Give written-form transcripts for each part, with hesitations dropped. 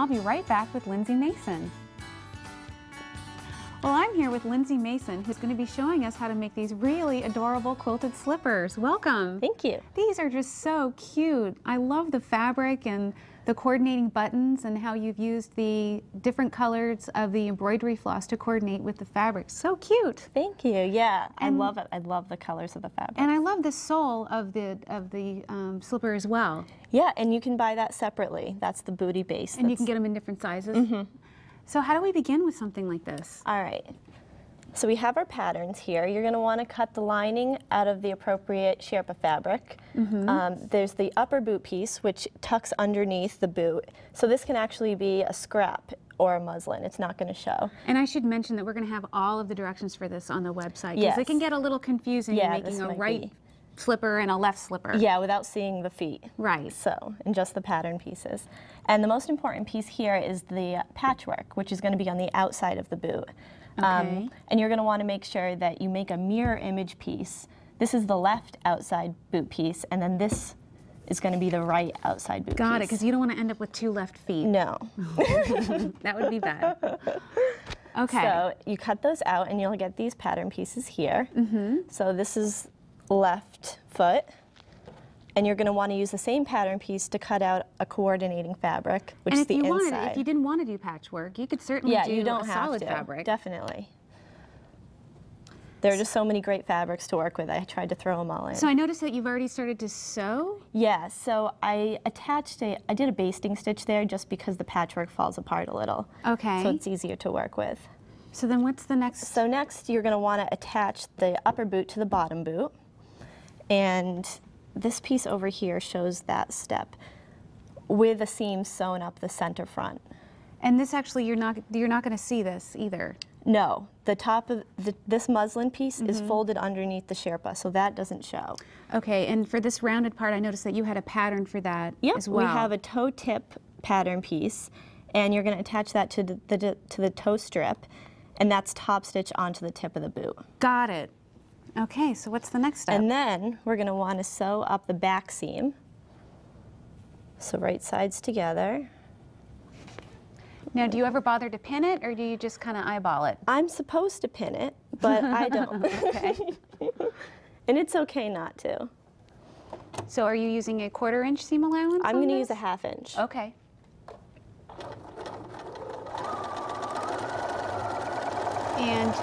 I'll be right back with Lindsay Mason. Well, I'm here with Lindsay Mason, who's going to be showing us how to make these really adorable quilted slippers. Welcome. Thank you. These are just so cute. I love the fabric and the coordinating buttons and how you've used the different colors of the embroidery floss to coordinate with the fabric. So cute. Thank you. Yeah, I love it. I love the colors of the fabric. And I love the sole of the slipper as well. Yeah, and you can buy that separately. That's the booty base. And you can get them in different sizes. So how do we begin with something like this? All right. So we have our patterns here. You're going to want to cut the lining out of the appropriate Sherpa fabric. There's the upper boot piece, which tucks underneath the boot. So this can actually be a scrap or a muslin. It's not going to show. And I should mention that we're going to have all of the directions for this on the website. Yes. Because it can get a little confusing making a right slipper and a left slipper. Yeah, without seeing the feet. Right. So, and just the pattern pieces. And the most important piece here is the patchwork, which is going to be on the outside of the boot. Okay. And you're going to want to make sure that you make a mirror image piece. This is the left outside boot piece, and then this is going to be the right outside boot piece. Got it, because you don't want to end up with two left feet. No. That would be bad. Okay. So you cut those out, and you'll get these pattern pieces here. So this is left foot. And you're going to want to use the same pattern piece to cut out a coordinating fabric, which is the inside. If you didn't want to do patchwork, you could certainly do you don't a have solid to. fabric. Definitely. There are just so many great fabrics to work with. I tried to throw them all in. So I noticed that you've already started to sew. Yeah, so I did a basting stitch there just because the patchwork falls apart a little. Okay. So it's easier to work with. So then what's the next? So next you're going to want to attach the upper boot to the bottom boot. And this piece over here shows that step with a seam sewn up the center front. And this actually, you're not going to see this either. No, the top of this muslin piece is folded underneath the Sherpa, so that doesn't show. Okay, and for this rounded part, I noticed that you had a pattern for that as well. We have a toe tip pattern piece, and you're going to attach that to the toe strip, and that's top stitch onto the tip of the boot. Got it. Okay, so what's the next step? And then we're going to want to sew up the back seam. So right sides together. Now, do you ever bother to pin it, or do you just kind of eyeball it? I'm supposed to pin it, but I don't. Okay. And it's okay not to. So are you using a 1/4 inch seam allowance? I'm going to use a 1/2 inch. Okay. And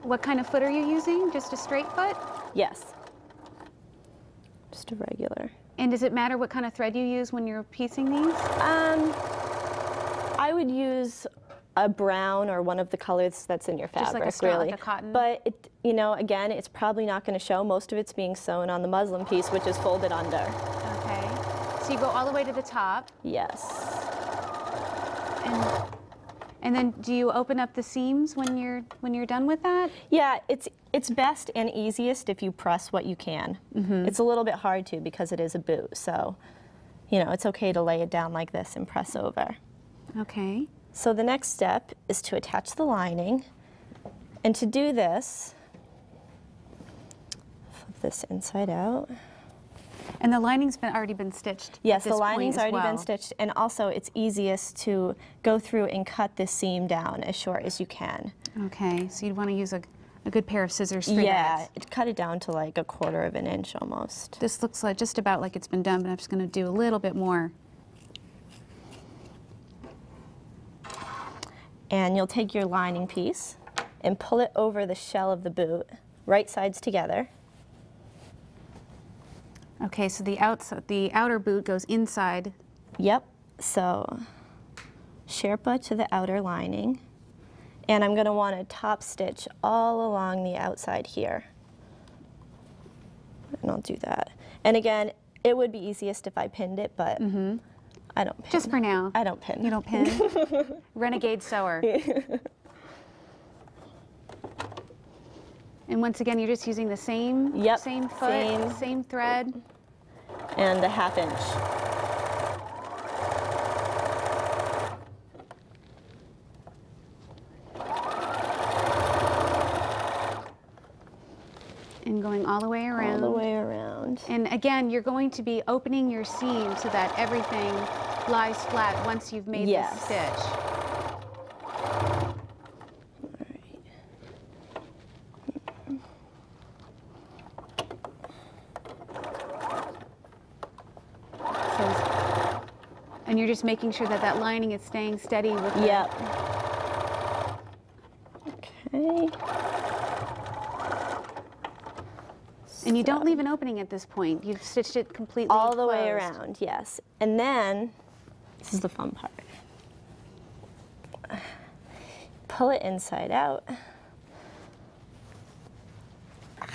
what kind of foot are you using? Just a straight foot? Yes. Just a regular. And does it matter what kind of thread you use when you're piecing these? I would use a brown or one of the colors that's in your fabric, Just like a straight, really. like a cotton? But it, you know, again, it's probably not going to show. Most of it's being sewn on the muslin piece, which is folded under. Okay. So you go all the way to the top. Yes. And then do you open up the seams when you're done with that? Yeah, it's best and easiest if you press what you can. It's a little bit hard to because it is a boot, so you know, it's okay to lay it down like this and press over. Okay. So the next step is to attach the lining, and to do this, flip this inside out. And the lining's already been stitched. Yes, at the this lining's point as already been well. stitched, and also it's easiest to go through and cut this seam down as short as you can. Okay, so you'd want to use a good pair of scissors for Yeah, that. cut it down to like 1/4 of an inch almost. This looks like just about like it's been done, but I'm just going to do a little bit more. And you'll take your lining piece and pull it over the shell of the boot, right sides together. Okay, so the outer boot goes inside. Yep, so Sherpa to the outer lining. And I'm going to want to top stitch all along the outside here. And I'll do that. And again, it would be easiest if I pinned it, but I don't pin. Just for now. I don't pin. You don't pin? Renegade sewer. And once again, you're just using the same, same foot, same thread. And a 1/2 inch. And going all the way around. All the way around. And again, you're going to be opening your seam so that everything lies flat once you've made Yes. this stitch. And you're just making sure that that lining is staying steady with the... Yep. Okay. And you don't leave an opening at this point. You've stitched it completely All the way closed. around, yes. And then, this is the fun part. Pull it inside out.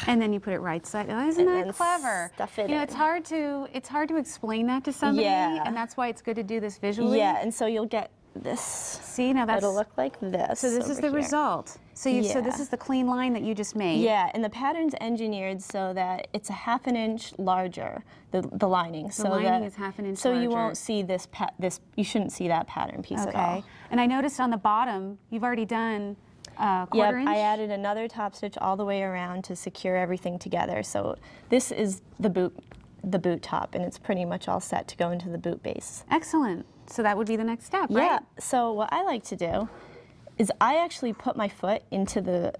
And then you put it right side. Oh, isn't And that clever? stuff it You know, in. it's hard to explain that to somebody, Yeah. and that's why it's good to do this visually. Yeah, and so you'll get this. See, now that's It'll look like this. so. This is over the here. result. So you so this Yeah. is the clean line that you just made. Yeah, and the pattern's engineered so that it's a half an inch larger, the lining. The lining is half an inch so you larger. won't see this, you shouldn't see that pattern piece at all. Okay. And I noticed on the bottom you've already done Yep, quarter inch. I added another top stitch all the way around to secure everything together. So this is the boot top, and it's pretty much all set to go into the boot base. Excellent. So that would be the next step, right? Yeah, so what I like to do is I actually put my foot into the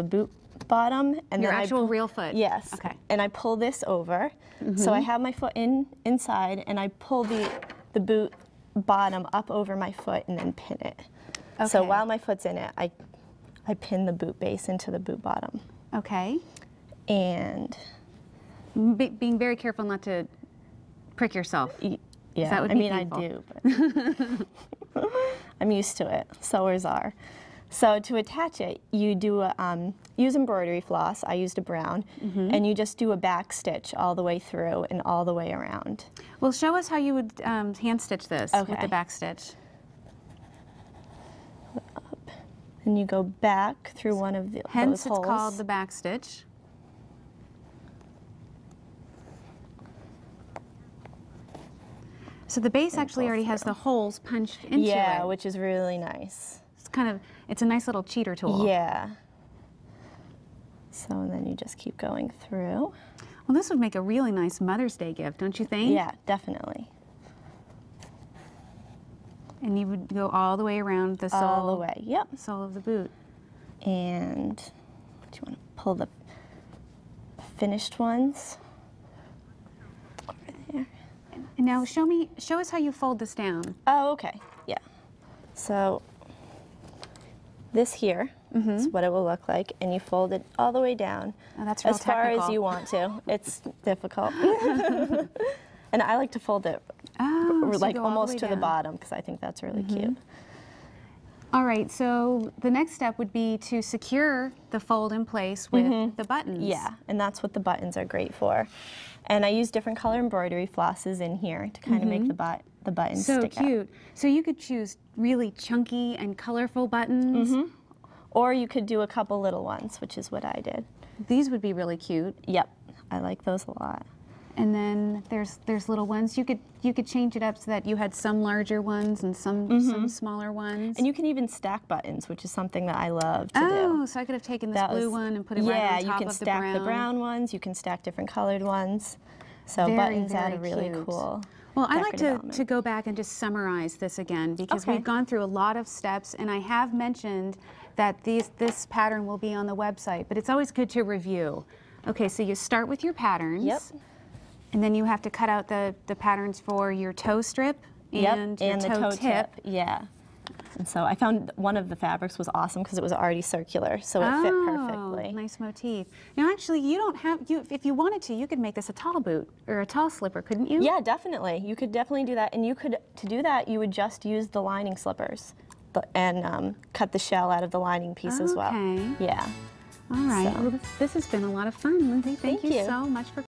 boot bottom, and Your then actual real foot. Yes. Okay. And I pull this over. So I have my foot inside, and I pull the boot bottom up over my foot and then pin it. So Okay. while my foot's in it, I pin the boot base into the boot bottom. Okay. And Being very careful not to prick yourself. yeah, that would I be mean, painful. I do, but I'm used to it. Sewers are. So to attach it, you do use embroidery floss. I used a brown, and you just do a back stitch all the way through and all the way around. Well, show us how you would hand stitch this with Okay. the back stitch. And you go back through one of Hence, those holes. it's called the back stitch. So the base actually already has the holes punched into Yeah, it. which is really nice. It's a nice little cheater tool. Yeah. So and then you just keep going through. Well, this would make a really nice Mother's Day gift, don't you think? Yeah, definitely. And you would go all the way around the sole. All the way. Yep. Sole of the boot. And do you want to pull the finished ones over there? And now show us how you fold this down. Oh, okay. Yeah. So this here is what it will look like, and you fold it all the way down Oh, that's real as far as technical. you want to. It's difficult. And I like to fold it Oh, so you like go all almost way to the down. bottom because I think that's really cute. All right, so the next step would be to secure the fold in place with the buttons. Yeah, and that's what the buttons are great for. And I use different color embroidery flosses in here to kind of make the buttons So stick out. cute. So you could choose really chunky and colorful buttons. Or you could do a couple little ones, which is what I did. These would be really cute. Yep, I like those a lot. And then there's little ones. You could change it up so that you had some larger ones and some smaller ones. And you can even stack buttons, which is something that I love to Oh, do. so I could have taken this That blue was- one and put it yeah, right on top you can of stack the brown ones, you can stack different colored ones. So Very, buttons add a very really cute. cool Well, I like decorative to element. go back and just summarize this again because Okay. we've gone through a lot of steps, and I have mentioned that this pattern will be on the website, but it's always good to review. Okay, so you start with your patterns. Yep. And then you have to cut out the patterns for your toe strip and your the toe tip. Yeah. And so I found one of the fabrics was awesome because it was already circular, so it fit perfectly. Nice motif. Now, actually, you don't have if you wanted to, you could make this a tall boot or a tall slipper, couldn't you? Yeah, definitely. You could definitely do that. And you could, to do that, you would just use the lining slippers and cut the shell out of the lining piece as well. Okay. Yeah. All right. So- Well, this has been a lot of fun, Lindsay. Thank Thank you you. so much for